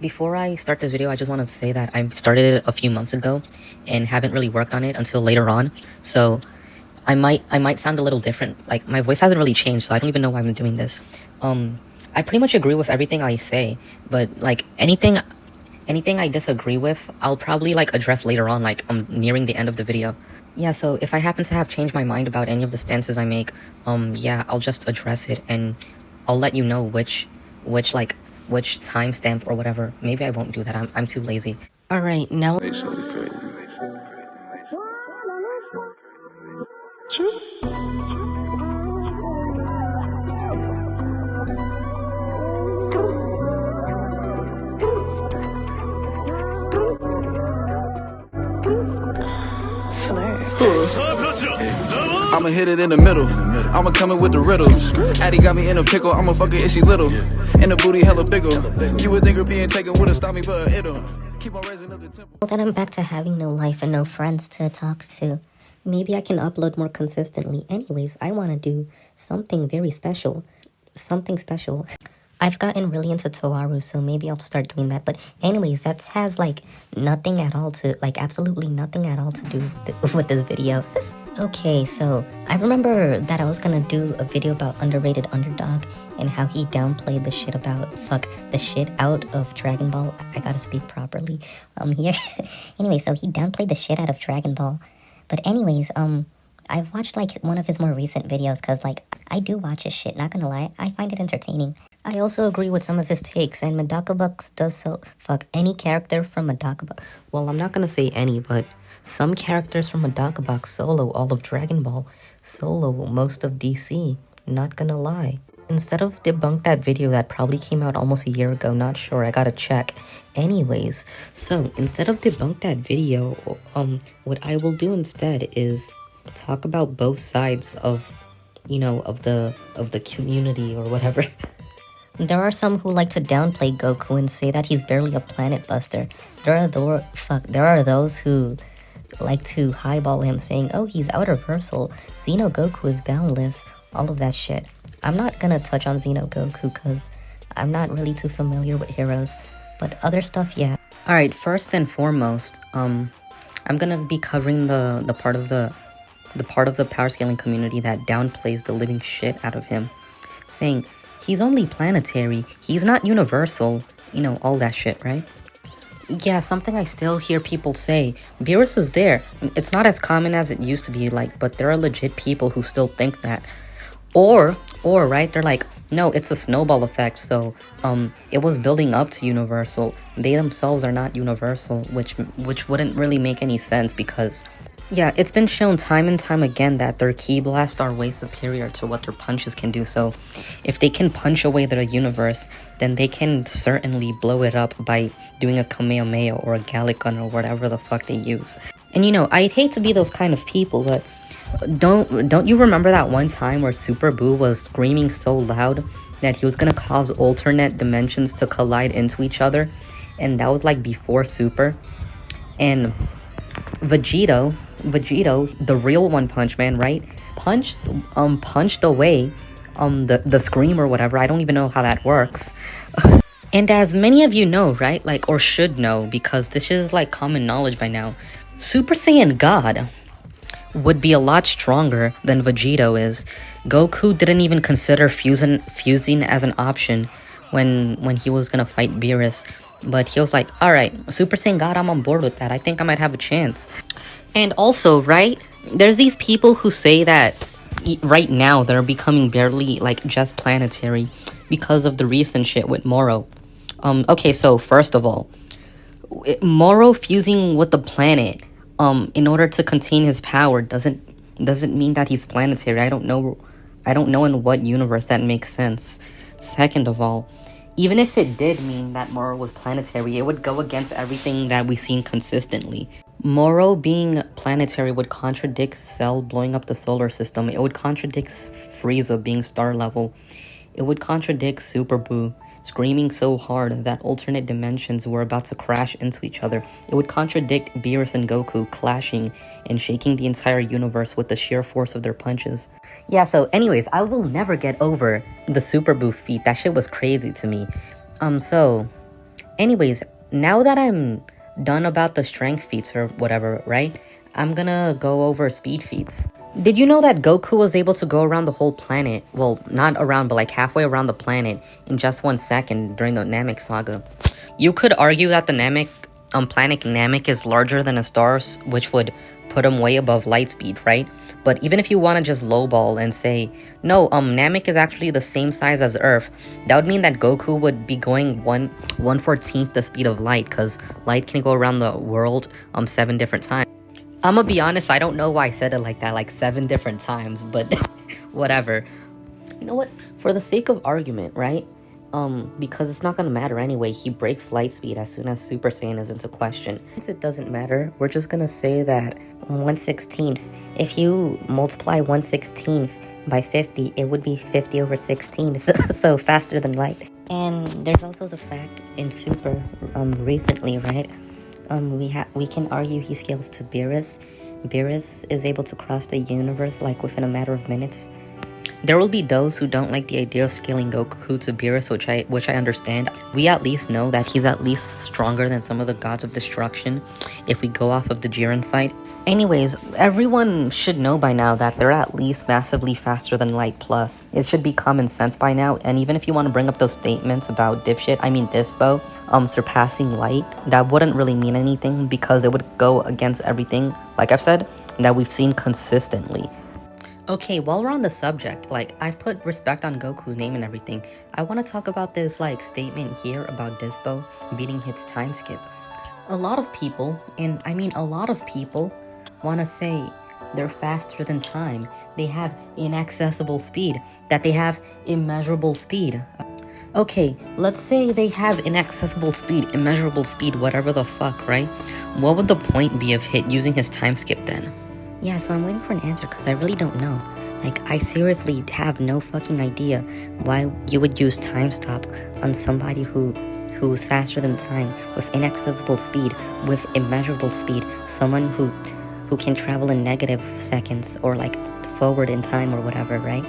Before I start this video, I just want to say that I started it a few months ago and haven't really worked on it until later on. So I might sound a little different. Like, my voice hasn't really changed, so I don't even know why I'm doing this. I pretty much agree with everything I say, but like anything I disagree with, I'll probably like address later on, like nearing the end of the video. Yeah, so if I happen to have changed my mind about any of the stances I make, yeah, I'll just address it and I'll let you know which timestamp or whatever. Maybe I won't do that. I'm too lazy. All right, now. They show you crazy. I'ma hit it in the middle. I'ma come in with the riddles. Addie got me in a pickle. I'ma fuck her if she little. And the booty hella bigger. You would think her being taken would've stopped me, but it'll keep on raising up the tempo. Well, then I'm back to having no life and no friends to talk to. Maybe I can upload more consistently. Anyways, I want to do something very special. Something special. I've gotten really into Toaru, so maybe I'll start doing that. But anyways, that has like nothing at all to, like absolutely nothing at all to do with this video. Okay, so I remember that I was gonna do a video about underrated underdog and how he downplayed the shit out of Dragon Ball. I gotta speak properly here. Anyway, so he downplayed the shit out of Dragon Ball. But anyways, I've watched like one of his more recent videos because like I do watch his shit, not gonna lie. I find it entertaining. I also agree with some of his takes, and Medaka Bucks does so any character from Medaka Bucks. Well, I'm not gonna say any, but some characters from Medaka Bucks solo all of Dragon Ball, solo most of DC, not gonna lie. Instead of debunk that video that probably came out almost a year ago, not sure, I gotta check. Anyways, so instead of debunk that video, what I will do instead is talk about both sides of, you know, of the community or whatever. There are some who like to downplay Goku and say that he's barely a planet buster. There are those who like to highball him, saying, oh, he's out-reversal, Xeno Goku is boundless, all of that shit. I'm not gonna touch on Xeno Goku because I'm not really too familiar with heroes, but other stuff, yeah. Alright, first and foremost, I'm gonna be covering the part of the power scaling community that downplays the living shit out of him, saying, he's only planetary, he's not universal, you know, all that shit, right? Yeah, something I still hear people say, Beerus is there. It's not as common as it used to be, like, but there are legit people who still think that. Or, right, they're like, no, it's a snowball effect, so, it was building up to universal. They themselves are not universal, which wouldn't really make any sense because, yeah, it's been shown time and time again that their ki blasts are way superior to what their punches can do, so if they can punch away their universe, then they can certainly blow it up by doing a Kamehameha or a Gallic Gun or whatever the fuck they use. And you know, I'd hate to be those kind of people, but don't you remember that one time where Super Boo was screaming so loud that he was gonna cause alternate dimensions to collide into each other? And that was like before Super. And Vegito, the real One Punch Man, right? Punched away the scream or whatever. I don't even know how that works. And as many of you know, right? Like, or should know, because this is like common knowledge by now, Super Saiyan God would be a lot stronger than Vegito is. Goku didn't even consider fusing as an option when he was gonna fight Beerus. But he was like, alright, Super Saiyan God, I'm on board with that. I think I might have a chance. And also, right, there's these people who say that right now they're becoming barely, like, just planetary because of the recent shit with Moro. Okay, so first of all, Moro fusing with the planet, in order to contain his power doesn't mean that he's planetary. I don't know in what universe that makes sense. Second of all, even if it did mean that Moro was planetary, it would go against everything that we've seen consistently. Moro being planetary would contradict Cell blowing up the solar system. It would contradict Frieza being star level. It would contradict Super Boo screaming so hard that alternate dimensions were about to crash into each other. It would contradict Beerus and Goku clashing and shaking the entire universe with the sheer force of their punches. Yeah, so anyways, I will never get over the Super Boo feat. That shit was crazy to me. So Anyways, now that I'm done about the strength feats or whatever, right? I'm gonna go over speed feats. Did you know that Goku was able to go around the whole planet? Well, not around, but like halfway around the planet in just 1 second during the Namek saga. You could argue that the planet Namek is larger than a star, which would put him way above light speed, right? But even if you want to just lowball and say, no, Namek is actually the same size as Earth, that would mean that Goku would be going 1/14th the speed of light, because light can go around the world 7 different times. I'm gonna be honest, I don't know why I said it like that, like 7 different times, but whatever. You know what? For the sake of argument, right? Because it's not gonna matter anyway, he breaks light speed as soon as Super Saiyan is into question. Since it doesn't matter, we're just gonna say that 1/16th, if you multiply 1/16th by 50, it would be 50 over 16, so faster than light. And there's also the fact in Super, recently, right? We can argue he scales to Beerus. Beerus is able to cross the universe like within a matter of minutes. There will be those who don't like the idea of scaling Goku to Beerus, which I understand. We at least know that he's at least stronger than some of the gods of destruction if we go off of the Jiren fight. Anyways, everyone should know by now that they're at least massively faster than light plus. It should be common sense by now, and even if you want to bring up those statements about Dispo, surpassing light, that wouldn't really mean anything because it would go against everything, like I've said, that we've seen consistently. Okay, while we're on the subject, like, I've put respect on Goku's name and everything. I want to talk about this, like, statement here about Dispo beating his time skip. A lot of people, and I mean a lot of people, want to say they're faster than time. They have inaccessible speed, that they have immeasurable speed. Okay, let's say they have inaccessible speed, immeasurable speed, whatever the fuck, right? What would the point be of using his time skip then? Yeah, so I'm waiting for an answer because I really don't know. Like, I seriously have no fucking idea why you would use time stop on somebody who's faster than time, with inaccessible speed, with immeasurable speed, someone who can travel in negative seconds or like forward in time or whatever, right?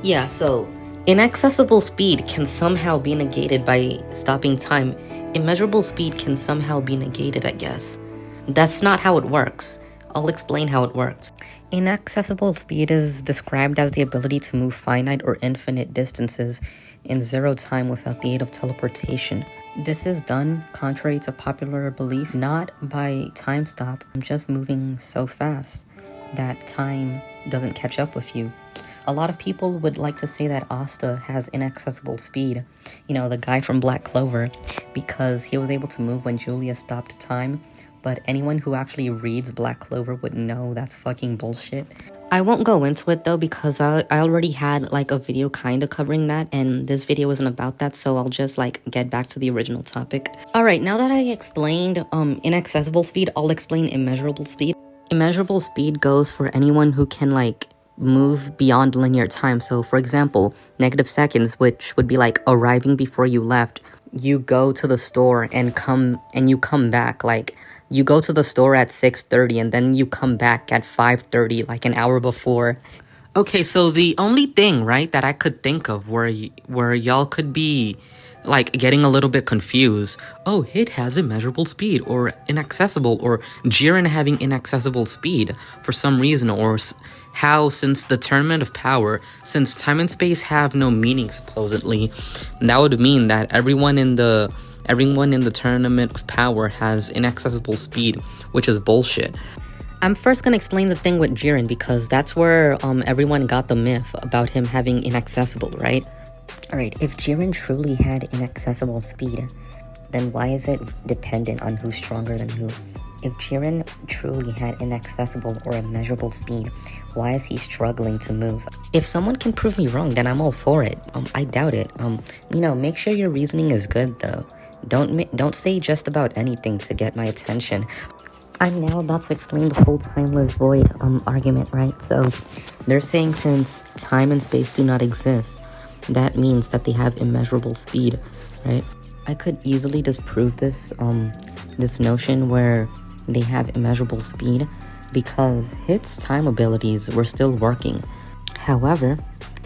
Yeah, so inaccessible speed can somehow be negated by stopping time. Immeasurable speed can somehow be negated, I guess. That's not how it works. I'll explain how it works. Inaccessible speed is described as the ability to move finite or infinite distances in 0 time without the aid of teleportation. This is done, contrary to popular belief, not by time stop, just moving so fast that time doesn't catch up with you. A lot of people would like to say that Asta has inaccessible speed, you know, the guy from Black Clover, because he was able to move when Julia stopped time. But anyone who actually reads Black Clover would know that's fucking bullshit. I won't go into it though because I already had like a video kinda covering that, and this video isn't about that, so I'll just like get back to the original topic. Alright, now that I explained inaccessible speed, I'll explain immeasurable speed. Immeasurable speed goes for anyone who can like move beyond linear time. So for example, negative seconds, which would be like arriving before you left. You go to the store and you come back, like you go to the store at 6:30 and then you come back at 5:30, like an hour before. Okay, so the only thing, right, that I could think of where y'all could be like getting a little bit confused. Oh, Hit has immeasurable speed, or inaccessible, or Jiren having inaccessible speed for some reason, or how, since the Tournament of Power, since time and space have no meaning supposedly, that would mean that everyone in the Tournament of Power has inaccessible speed, which is bullshit. I'm first gonna explain the thing with Jiren because that's where everyone got the myth about him having inaccessible, right? Alright, if Jiren truly had inaccessible speed, then why is it dependent on who's stronger than who? If Jiren truly had inaccessible or immeasurable speed, why is he struggling to move? If someone can prove me wrong, then I'm all for it. I doubt it. You know, make sure your reasoning is good though. Don't say just about anything to get my attention. I'm now about to explain the whole timeless void argument, right? So they're saying since time and space do not exist, that means that they have immeasurable speed, right? I could easily disprove this this notion where they have immeasurable speed because Hit's time abilities were still working. However,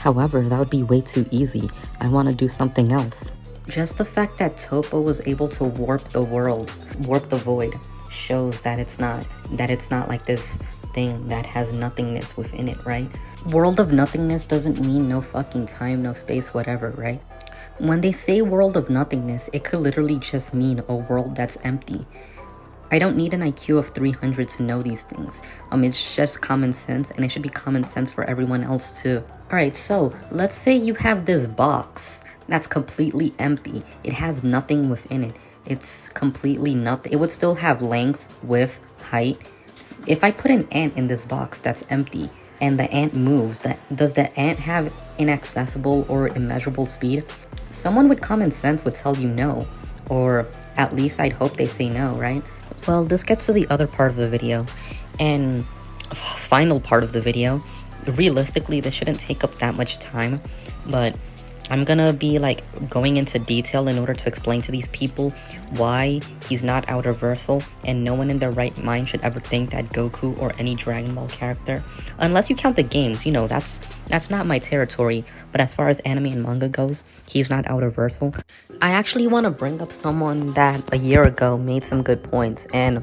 that would be way too easy. I want to do something else. Just the fact that Topo was able to warp the world, warp the void, shows that it's not like this thing that has nothingness within it, right? World of nothingness doesn't mean no fucking time, no space, whatever, right? When they say world of nothingness, it could literally just mean a world that's empty. I don't need an IQ of 300 to know these things. It's just common sense, and it should be common sense for everyone else too. Alright, so let's say you have this box that's completely empty. It has nothing within it. It's completely nothing. It would still have length, width, height. If I put an ant in this box that's empty, and the ant moves, does the ant have inaccessible or immeasurable speed? Someone with common sense would tell you no. Or at least I'd hope they say no, right? Well, this gets to the other part of the video, and final part of the video. Realistically, this shouldn't take up that much time, but I'm gonna be like going into detail in order to explain to these people why he's not outerversal, and no one in their right mind should ever think that Goku or any Dragon Ball character, unless you count the games, you know, that's not my territory, but as far as anime and manga goes, he's not outerversal. I actually want to bring up someone that a year ago made some good points, and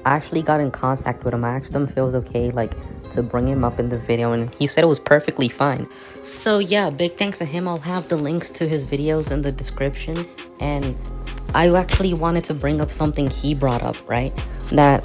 I actually got in contact with him. I asked him if it was okay, like, to bring him up in this video, and he said it was perfectly fine. So yeah, big thanks to him. I'll have the links to his videos in the description. And I actually wanted to bring up something he brought up, right? That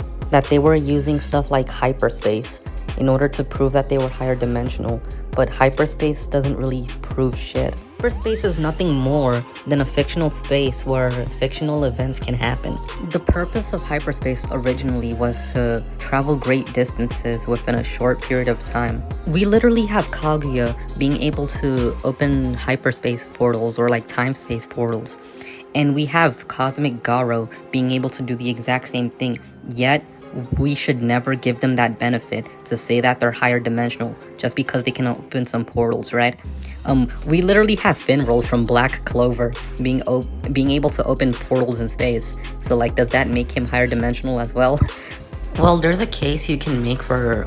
they were using stuff like hyperspace in order to prove that they were higher dimensional, but hyperspace doesn't really prove shit. Hyperspace is nothing more than a fictional space where fictional events can happen. The purpose of hyperspace originally was to travel great distances within a short period of time. We literally have Kaguya being able to open hyperspace portals, or like time-space portals. And we have Cosmic Garo being able to do the exact same thing, yet we should never give them that benefit to say that they're higher dimensional just because they can open some portals, right? We literally have Finroll from Black Clover being able to open portals in space. So like, does that make him higher dimensional as well? Well, there's a case you can make for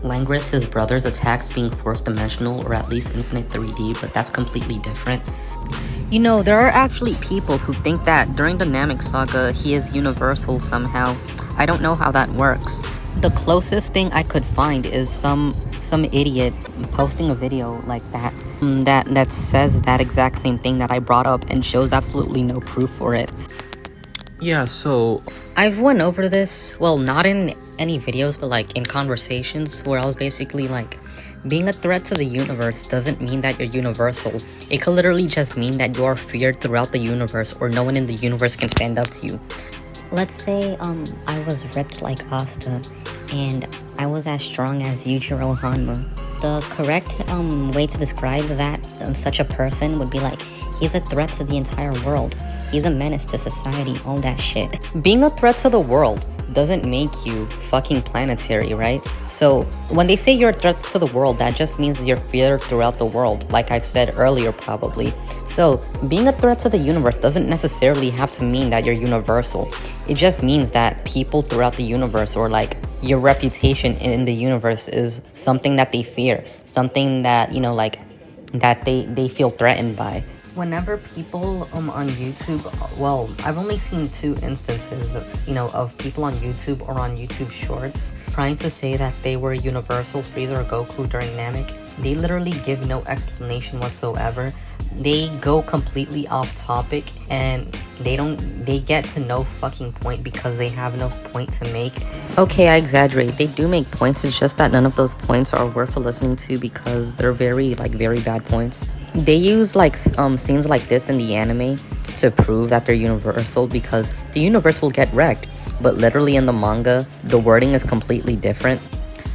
Langris, his brother's attacks being 4th dimensional, or at least infinite 3D, but that's completely different. You know, there are actually people who think that during the Namek Saga, he is universal somehow. I don't know how that works. The closest thing I could find is some idiot posting a video like that that says that exact same thing that I brought up and shows absolutely no proof for it. Yeah, so I've went over this, well, not in any videos, but like in conversations where I was basically like, being a threat to the universe doesn't mean that you're universal. It could literally just mean that you are feared throughout the universe, or no one in the universe can stand up to you. Let's say I was ripped like Asta, and I was as strong as Yujiro Hanma. The correct way to describe that such a person would be like, he's a threat to the entire world. He's a menace to society, all that shit. Being a threat to the world doesn't make you fucking planetary, right? So when they say you're a threat to the world, that just means you're feared throughout the world, like I've said earlier probably. So being a threat to the universe doesn't necessarily have to mean that you're universal. It just means that people throughout the universe, or like your reputation in the universe, is something that they fear, something that, you know, like that they feel threatened by. Whenever people on YouTube, well, I've only seen 2 instances, you know, of people on YouTube or on YouTube Shorts trying to say that they were universal, Frieza or Goku during Namek. They literally give no explanation whatsoever. They go completely off topic, and they get to no fucking point because they have no point to make. Okay, I exaggerate. They do make points. It's just that none of those points are worth listening to because they're very bad points. They use like scenes like this in the anime to prove that they're universal because the universe will get wrecked, but literally in the manga, the wording is completely different.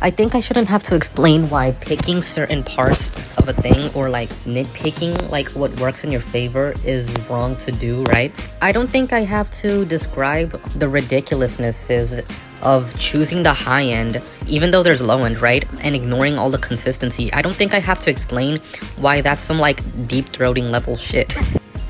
I think I shouldn't have to explain why picking certain parts of a thing, or like nitpicking like what works in your favor, is wrong to do, right? I don't think I have to describe the ridiculousnesses of choosing the high end even though there's low end, right? And ignoring all the consistency. I don't think I have to explain why that's some like deep throating level shit.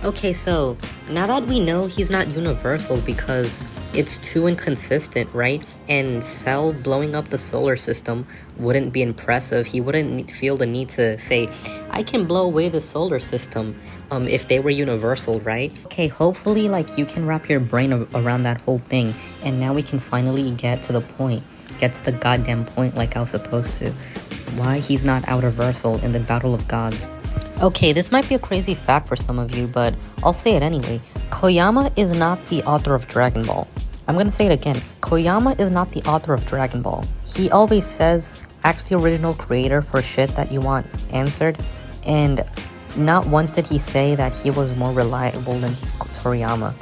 Okay, so now that we know he's not universal because it's too inconsistent, right? And Cell blowing up the solar system wouldn't be impressive. He wouldn't feel the need to say, I can blow away the solar system if they were universal, right? Okay, hopefully, like, you can wrap your brain around that whole thing, and now we can finally get to the point. Get to the goddamn point like I was supposed to. Why he's not outerversal in the Battle of Gods. Okay, this might be a crazy fact for some of you, but I'll say it anyway. Koyama is not the author of Dragon Ball. I'm gonna say it again. Koyama is not the author of Dragon Ball. He always says, ask the original creator for shit that you want answered, and not once did he say that he was more reliable than Toriyama.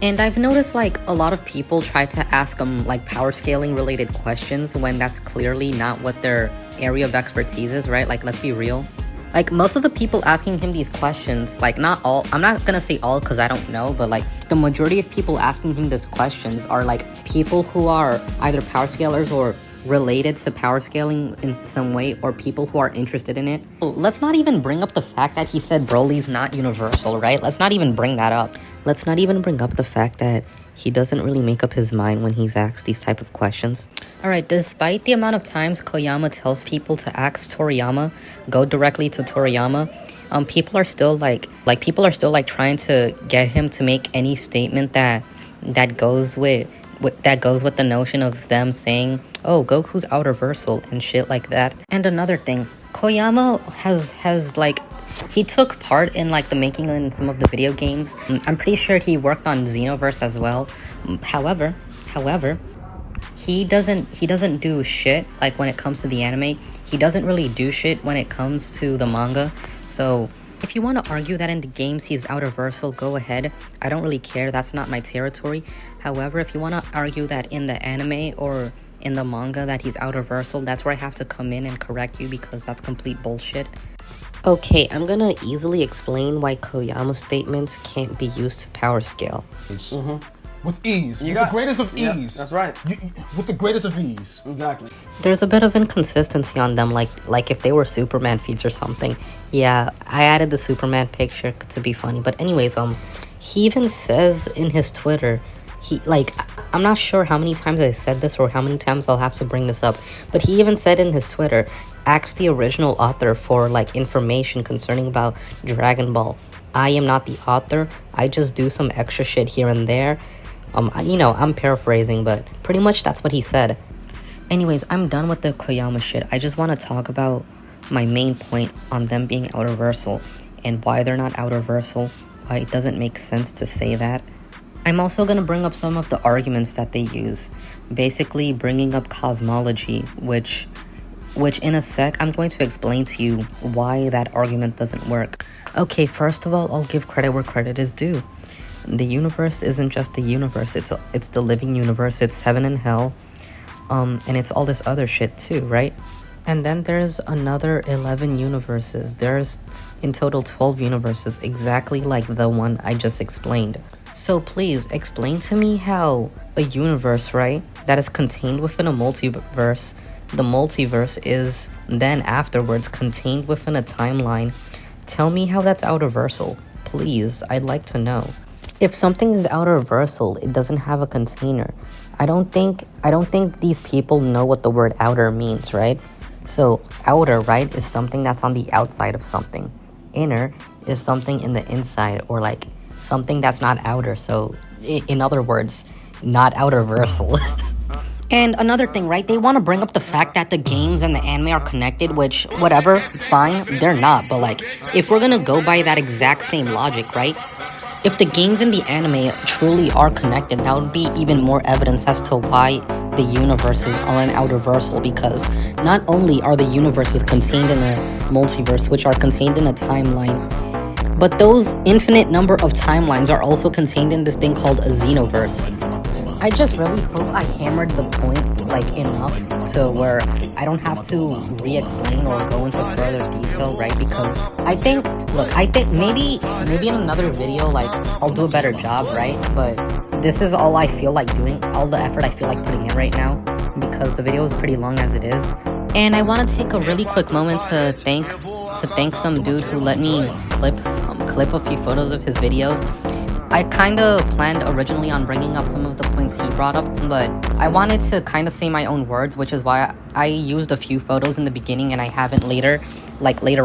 And I've noticed, like, a lot of people try to ask him, like, power scaling related questions when that's clearly not what their area of expertise is, right? Like, let's be real. Like, most of the people asking him these questions, like, not all, I'm not gonna say all because I don't know, but, like, the majority of people asking him these questions are, like, people who are either power scalers or related to power scaling in some way, or people who are interested in it. Let's not even bring up the fact that he said Broly's not universal, right? Let's not even bring that up. Let's not even bring up the fact that he doesn't really make up his mind when he's asked these type of questions. Alright, despite the amount of times Koyama tells people to ask Toriyama, go directly to Toriyama, people are still like trying to get him to make any statement that goes with the notion of them saying, oh, Goku's outerversal and shit like that. And another thing, Koyama has like, he took part in like the making in some of the video games. I'm pretty sure he worked on Xenoverse as well. However, he doesn't do shit like when it comes to the anime. He doesn't really do shit when it comes to the manga. So if you want to argue that in the games he's outerversal, go ahead. I don't really care. That's not my territory. However, if you want to argue that in the anime or in the manga that he's outerversal, that's where I have to come in and correct you because that's complete bullshit. Okay, I'm gonna easily explain why Koyama's statements can't be used to power scale. With ease. The greatest of ease. That's right. With the greatest of ease. Exactly. There's a bit of inconsistency on them, like if they were Superman feats or something. Yeah, I added the Superman picture to be funny. But anyways, he even says in his Twitter, I'm not sure how many times I said this or how many times I'll have to bring this up, but he even said in his Twitter, ask the original author for like information concerning about Dragon Ball. I am not the author. I just do some extra shit here and there. I'm paraphrasing, but pretty much that's what he said. Anyways, I'm done with the Koyama shit. I just want to talk about my main point on them being outerversal and why they're not outerversal, why it doesn't make sense to say that. I'm also going to bring up some of the arguments that they use, basically bringing up cosmology, which in a sec, I'm going to explain to you why that argument doesn't work. Okay, first of all, I'll give credit where credit is due. The universe isn't just the universe, it's the living universe, it's heaven and hell, and it's all this other shit too, right? And then there's another 11 universes. There's in total 12 universes, exactly like the one I just explained. So please, explain to me how a universe, right, that is contained within a multiverse, the multiverse is then afterwards contained within a timeline. Tell me how that's outerversal. Please, I'd like to know. If something is outerversal, it doesn't have a container. I don't think these people know what the word outer means, right? So outer, right, is something that's on the outside of something. Inner is something in the inside, or like something that's not outer. So in other words, not outerversal. And another thing, right, they want to bring up the fact that the games and the anime are connected, which, whatever, fine, they're not. But like, if we're gonna go by that exact same logic, right, if the games and the anime truly are connected, that would be even more evidence as to why the universes aren't outerversal, because not only are the universes contained in a multiverse, which are contained in a timeline, but those infinite number of timelines are also contained in this thing called a Xenoverse. I just really hope I hammered the point, like, enough to where I don't have to re-explain or go into further detail, right? Because I think maybe in another video, like, I'll do a better job, right? But this is all I feel like doing, all the effort I feel like putting in right now, because the video is pretty long as it is. And I want to take a really quick moment to thank some dude who let me clip a few photos of his videos. I kind of planned originally on bringing up some of the points he brought up, but I wanted to kind of say my own words, which is why I used a few photos in the beginning and I haven't later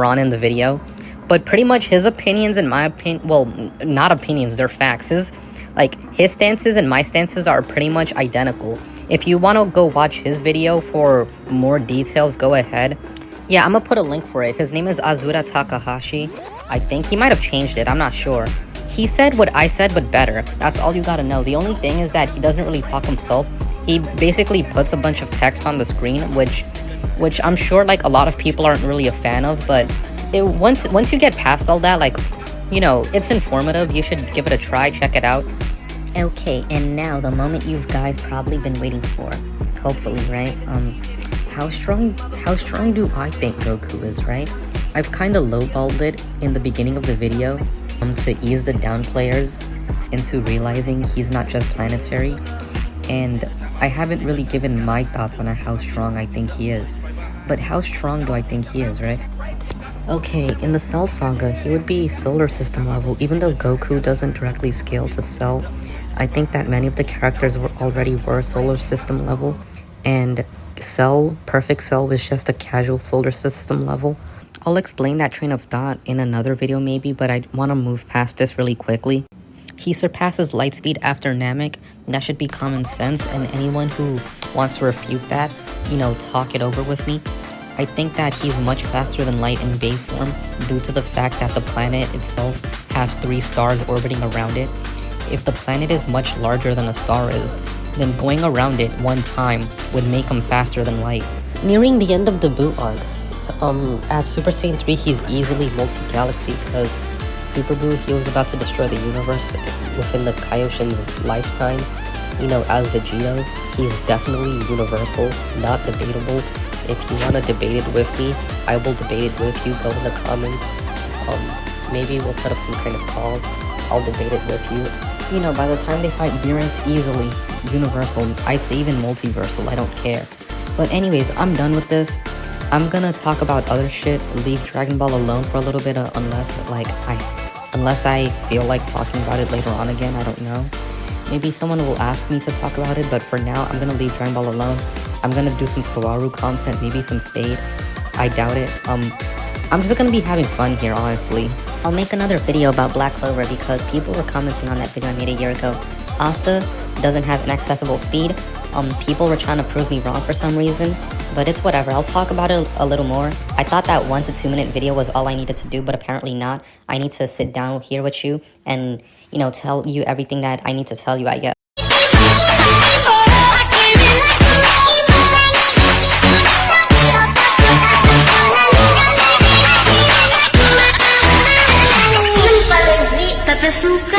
on in the video. But pretty much his opinions and my opinion, well, not opinions, they're facts. His stances and my stances are pretty much identical. If you want to go watch his video for more details, go ahead. Yeah, I'm gonna put a link for it. His name is Azura Takahashi. I think he might have changed it, I'm not sure. He said what I said, but better. That's all you gotta know. The only thing is that he doesn't really talk himself. He basically puts a bunch of text on the screen, which I'm sure like a lot of people aren't really a fan of, but once you get past all that, like, you know, it's informative. You should give it a try, check it out. Okay, and now the moment you guys probably been waiting for. Hopefully, right? How strong do I think Goku is, right? I've kind of lowballed it in the beginning of the video to ease the down players into realizing he's not just planetary, and I haven't really given my thoughts on how strong I think he is. But how strong do I think he is, right? Okay, in the Cell Saga, he would be solar system level. Even though Goku doesn't directly scale to Cell, I think that many of the characters already were solar system level, and Perfect Cell was just a casual solar system level. I'll explain that train of thought in another video maybe, but I want to move past this really quickly. He surpasses Lightspeed after Namek. That should be common sense, and anyone who wants to refute that, you know, talk it over with me. I think that he's much faster than Light in base form due to the fact that the planet itself has 3 stars orbiting around it. If the planet is much larger than a star is, then going around it one time would make him faster than Light. Nearing the end of the boot arc, at Super Saiyan 3 he's easily multi-galaxy because Super Buu, he was about to destroy the universe within the Kaioshin's lifetime. You know, as Vegito, he's definitely universal, not debatable. If you want to debate it with me, I will debate it with you. Go in the comments. Maybe we'll set up some kind of call. I'll debate it with you. You know, by the time they fight Beerus, easily universal. I'd say even multiversal, I don't care. But anyways, I'm done with this. I'm gonna talk about other shit, leave Dragon Ball alone for a little bit, unless I feel like talking about it later on again, I don't know. Maybe someone will ask me to talk about it, but for now, I'm gonna leave Dragon Ball alone. I'm gonna do some Towaru content, maybe some Fade. I doubt it. I'm just gonna be having fun here, honestly. I'll make another video about Black Clover because people were commenting on that video I made a year ago. Asta doesn't have inaccessible speed. People were trying to prove me wrong for some reason, but it's whatever. I'll talk about it a little more. I thought that 1 to 2 minute video was all I needed to do, but apparently not. I need to sit down here with you and, you know, tell you everything that I need to tell you, I guess. Suka